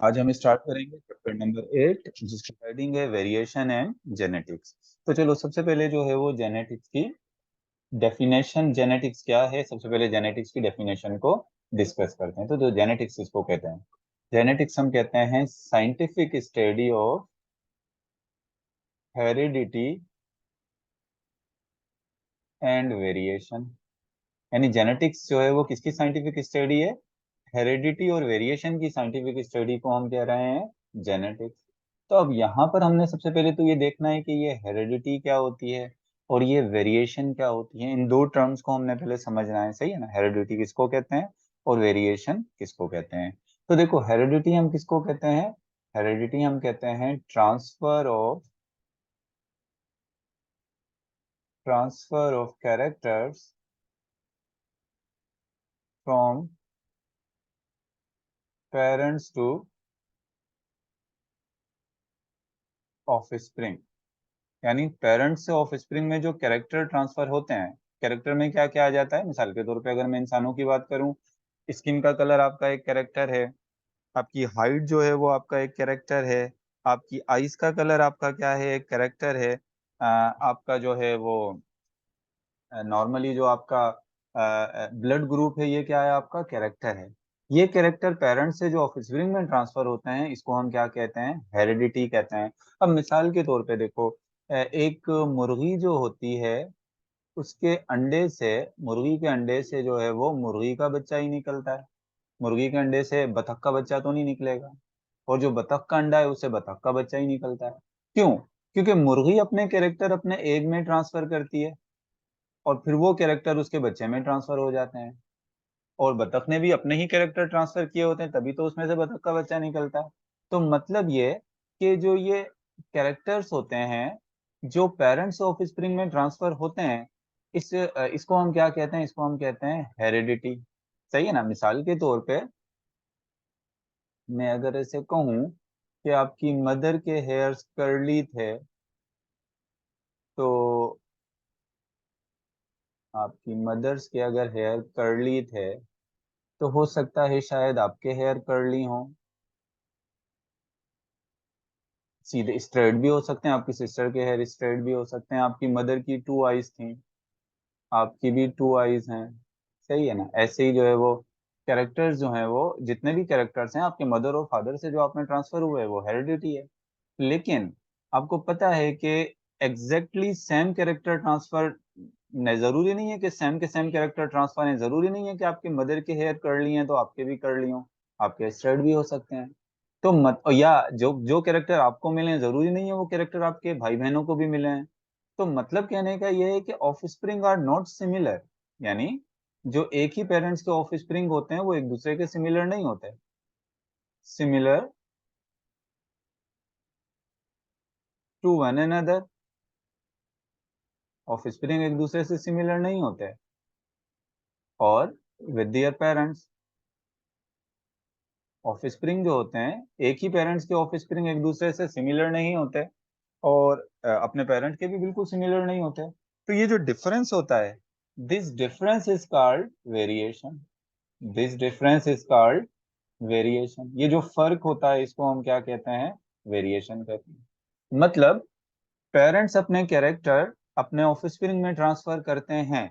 आज हम स्टार्ट करेंगे चैप्टर नंबर 8 जिसका हेडिंग है वेरिएशन एंड जेनेटिक्स। तो चलो सबसे पहले जो है वो जेनेटिक्स की डेफिनेशन, जेनेटिक्स क्या है, सबसे पहले जेनेटिक्स की डेफिनेशन को डिस्कस करते हैं। तो जो जेनेटिक्स किसको कहते हैं? जेनेटिक्स हम कहते हैं scientific study of heredity and variation. यानी जेनेटिक्स जो है वो किसकी साइंटिफिक स्टडी है? हेरिडिटी और वेरिएशन की साइंटिफिक स्टडी को हम कह रहे हैं जेनेटिक्स। तो अब यहाँ पर हमने सबसे पहले तो ये देखना है कि ये हेरिडिटी क्या होती है और ये वेरिएशन क्या होती है। इन दो टर्म्स को हमने पहले समझना है, सही है ना। हेरिडिटी किसको कहते हैं और वेरिएशन किसको कहते हैं? तो देखो, हेरिडिटी हम किसको कहते हैं? हेरिडिटी हम कहते हैं transfer of characters from parents to offspring. यानी पेरेंट्स से ऑफस्प्रिंग में जो कैरेक्टर ट्रांसफर होते हैं, कैरेक्टर में क्या क्या आ जाता है। मिसाल के तौर पे अगर मैं इंसानों की बात करूं, स्किन का कलर आपका एक कैरेक्टर है, आपकी हाइट जो है वो आपका एक कैरेक्टर है, आपकी आईज का कलर आपका क्या है, एक कैरेक्टर है। आपका जो है वो नॉर्मली जो आपका ब्लड ग्रुप है, ये क्या है? आपका कैरेक्टर है। ये कैरेक्टर पेरेंट्स से जो ऑफस्प्रिंग में ट्रांसफर होते हैं, इसको हम क्या कहते हैं? हेरिडिटी कहते हैं। अब मिसाल के तौर पे देखो, एक मुर्गी जो होती है, उसके अंडे से, मुर्गी के अंडे से जो है वो मुर्गी का बच्चा ही निकलता है। मुर्गी के अंडे से बतख का बच्चा तो नहीं निकलेगा, और जो बतख का अंडा है उससे बतख का बच्चा ही निकलता है। क्यों? क्योंकि मुर्गी अपने कैरेक्टर अपने एग में ट्रांसफर करती है और फिर वो कैरेक्टर उसके बच्चे में ट्रांसफर हो जाते हैं, और बतख ने भी अपने ही कैरेक्टर ट्रांसफर किए होते हैं, तभी तो उसमें से बतख का बच्चा निकलता है। तो मतलब ये कि जो ये कैरेक्टर्स होते हैं जो पेरेंट्स ऑफ स्प्रिंग में ट्रांसफर होते हैं, इसको हम क्या कहते हैं? इसको हम कहते हैं हेरिडिटी। सही है ना। मिसाल के तौर पे मैं अगर ऐसे कहूं कि आपकी मदर के हेयर्स कर्ली थे, तो आपकी मदर्स के अगर हेयर कर्ली थे तो हो सकता है शायद आपके हेयर कर्ली हों। सीधे स्ट्रेट भी हो सकते हैं, आपकी सिस्टर के हेयर स्ट्रेट भी हो सकते हैं। आपकी मदर की 2 आईज थी, आपकी भी 2 आईज हैं। सही है ना। ऐसे ही जो है वो कैरेक्टर्स जो हैं, वो जितने भी कैरेक्टर्स हैं आपके मदर और फादर से जो आप में ट्रांसफर हुए हैं, वो हेरिडिटी है। लेकिन आपको पता है कि एग्जैक्टली सेम कैरेक्टर ट्रांसफर नहीं, जरूरी नहीं है कि सेम के सेम कैरेक्टर ट्रांसफर है। जरूरी नहीं है कि आपके मदर के हेयर कर्ली हैं तो आपके भी कर्ली हों, आपके स्ट्रेट भी हो सकते हैं। तो मत, या जो जो कैरेक्टर आपको मिले हैं, जरूरी नहीं है वो कैरेक्टर आपके भाई बहनों को भी मिले हैं। तो मतलब कहने का यह है कि ऑफस्प्रिंग आर नॉट सिमिलर। यानी जो एक ही पेरेंट्स के ऑफस्प्रिंग होते हैं वो एक दूसरे के सिमिलर नहीं होते। Similar to one another. Offspring एक दूसरे से सिमिलर नहीं होते। और विद देयर पेरेंट्स, ऑफस्प्रिंग जो होते हैं, एक ही पेरेंट्स के ऑफस्प्रिंग एक दूसरे से सिमिलर नहीं होते, और अपने पेरेंट के भी बिल्कुल सिमिलर नहीं होते। तो ये जो डिफरेंस होता है, this difference is called variation. This difference is called variation. ये जो फर्क होता है इसको हम क्या कहते हैं? वेरिएशन कहते हैं। मतलब पेरेंट्स अपने कैरेक्टर अपने ऑफस्प्रिंग में ट्रांसफर करते हैं,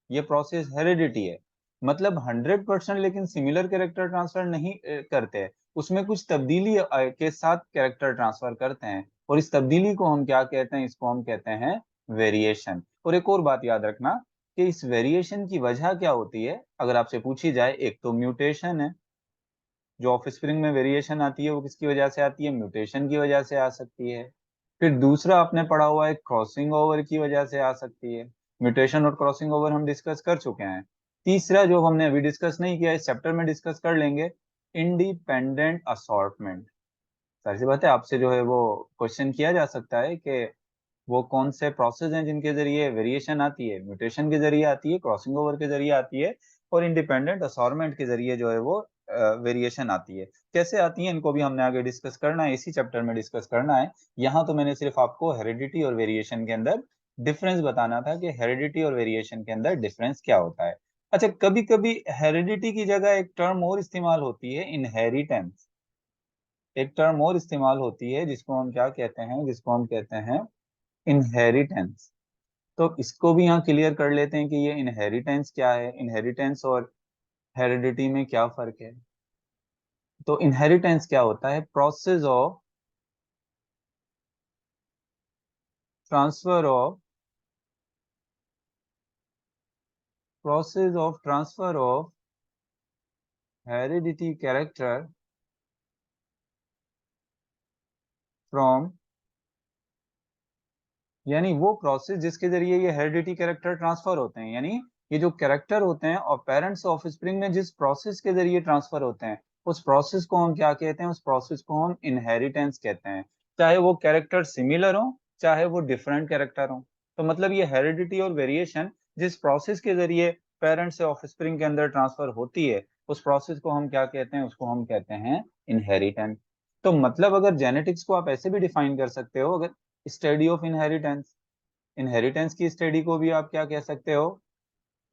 ये प्रोसेस हेरिडिटी है। मतलब 100% लेकिन सिमिलर कैरेक्टर ट्रांसफर नहीं करते, उसमें कुछ तब्दीली के साथ कैरेक्टर ट्रांसफर करते हैं, और इस तब्दीली को हम क्या कहते हैं? इसको हम कहते हैं वेरिएशन। और एक और बात याद रखना कि इस वेरिएशन की वजह क्या होती है, अगर आपसे पूछी जाए। एक तो म्यूटेशन है, जो ऑफस्प्रिंग में वेरिएशन आती है वो किसकी वजह से आती है? म्यूटेशन की वजह से आ सकती है। फिर दूसरा आपने पढ़ा हुआ है क्रॉसिंग ओवर की वजह से आ सकती है। म्यूटेशन और क्रॉसिंग ओवर हम डिस्कस कर चुके हैं। तीसरा जो हमने अभी डिस्कस नहीं किया, इस चैप्टर में डिस्कस कर लेंगे, इंडिपेंडेंट असॉर्टमेंट। सारी सी बात है, आपसे जो है वो क्वेश्चन किया जा सकता है कि वो कौन से प्रोसेस हैं जिनके जरिए वेरिएशन आती है। म्यूटेशन के जरिए आती है, क्रॉसिंग ओवर के जरिए आती है, और इंडिपेंडेंट असॉर्टमेंट के जरिए जो है वो वेरिएशन आती है। कैसे आती है इनको भी हमने आगे डिस्कस करना है, इसी चैप्टर में डिस्कस करना है। यहाँ तो मैंने सिर्फ आपको हेरिडिटी और वेरिएशन के अंदर डिफरेंस बताना था कि हेरिडिटी और वेरिएशन के अंदर डिफरेंस क्या होता है। अच्छा, कभी कभी हेरिडिटी की जगह एक टर्म और इस्तेमाल होती है, इनहेरिटेंस। एक टर्म और इस्तेमाल होती है जिसको हम क्या कहते हैं, जिसको हम कहते हैं इनहेरिटेंस। तो इसको भी यहाँ क्लियर कर लेते हैं कि ये इनहेरिटेंस क्या है, इनहेरिटेंस और हेरिडिटी में क्या फर्क है। तो इनहेरिटेंस क्या होता है, transfer of process of transfer of heredity character from, यानी वो प्रोसेस जिसके जरिए ये हेरिडिटी कैरेक्टर ट्रांसफर होते हैं, यानी ये जो कैरेक्टर होते हैं और पेरेंट्स से ऑफस्प्रिंग में जिस प्रोसेस के जरिए ट्रांसफर होते हैं, उस प्रोसेस को हम क्या कहते हैं, उस प्रोसेस को हम इनहेरिटेंस कहते हैं। चाहे वो कैरेक्टर सिमिलर हो, चाहे वो डिफरेंट कैरेक्टर हो। तो मतलब ये हेरिडिटी और वेरिएशन जिस प्रोसेस के जरिए पेरेंट्स से ऑफस्प्रिंग के अंदर ट्रांसफर होती है, उस प्रोसेस को हम क्या कहते हैं, उसको हम कहते हैं इनहेरिटेंस। तो मतलब अगर जेनेटिक्स को आप ऐसे भी डिफाइन कर सकते हो, अगर स्टडी ऑफ इनहेरिटेंस, इनहेरिटेंस की स्टडी को भी आप क्या कह सकते हो,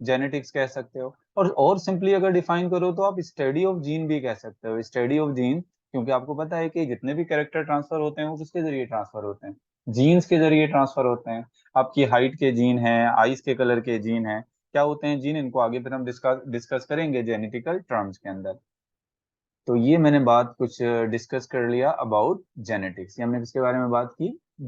जेनेटिक्स कह सकते हो। और सिंपली अगर डिफाइन करो तो आप स्टडी ऑफ जीन भी कह सकते हो, स्टडी ऑफ जीन, क्योंकि आपको पता है कि जितने भी कैरेक्टर ट्रांसफर होते हैं वो किसके जरिए ट्रांसफर होते हैं, जीन्स के जरिए ट्रांसफर होते हैं। आपकी हाइट के जीन हैं, आईज के कलर के जीन हैं, क्या होते हैं जीन, इनको आगे फिर हम डिस्कस करेंगे जेनेटिकल टर्म्स के अंदर। तो ये मैंने बात कुछ डिस्कस कर लिया अबाउट जेनेटिक्स, ये हमने किसके बारे में बात की,